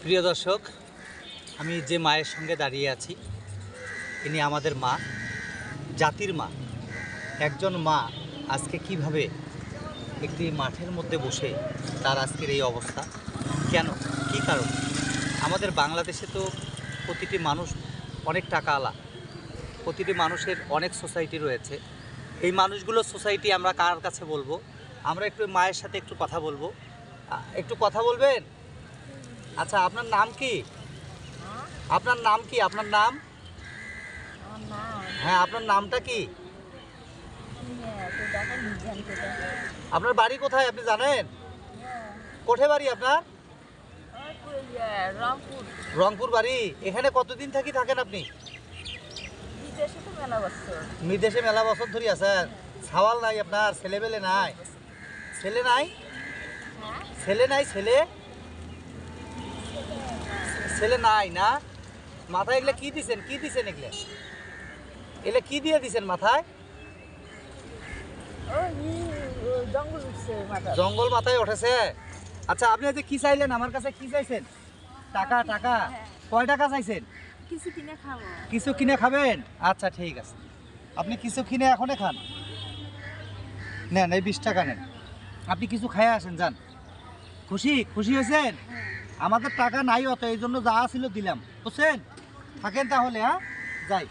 প্রিয় দর্শক, আমি যে মায়ের সঙ্গে দাঁড়িয়ে আছি ইনি আমাদের মা, জাতির মা। একজন মা আজকে কিভাবে একটি মাঠের মধ্যে বসে তার আজকের এই অবস্থা, কেন, কি কারণ? আমাদের বাংলাদেশে তো প্রতিটি মানুষ অনেক টাকাওয়ালা, প্রতিটি মানুষের অনেক সোসাইটি রয়েছে। এই মানুষগুলোর সোসাইটি আমরা কার কাছে বলবো? আমরা একটু মায়ের সাথে একটু কথা বলবো। একটু কথা বলবেন? আচ্ছা, আপনার নাম কি? আপনার নাম কি? আপনার নাম? হ্যাঁ, আপনার নামটা কি? আপনার বাড়ি কোথায় আপনি জানেন? কোথায় বাড়ি আপনার? রংপুর বাড়ি। এখানে কতদিন থাকেন আপনি? বিদেশে মেলা বছর ধরে আছেন। ছাওয়াল নাই আপনার? ছেলেবেলে নাই? ছেলে নাই? ছেলে নাই? ছেলে নাই না? মাথায় এগুলো কি দিছেন? এগুলো কি দিয়ে দিছেন মাথায়? জঙ্গল মাথায় উঠেছে। আচ্ছা, আপনি আজকে কি চাইলেন? আমার কাছে কি চাইছেন? টাকা। কয় টাকা চাইছেন? কিছু কিনে খাবেন? আচ্ছা, ঠিক আছে, আপনি কিছু কিনে এখনই খান। নেন, এই 20 টাকা নেন, আপনি কিছু খাইয়ে আসেন, যান। খুশি হয়েছেন? আমাদের টাকা নাই অত, এই জন্য যা ছিল দিলাম, বুঝছেন? থাকেন তাহলে, হ্যাঁ, যাই।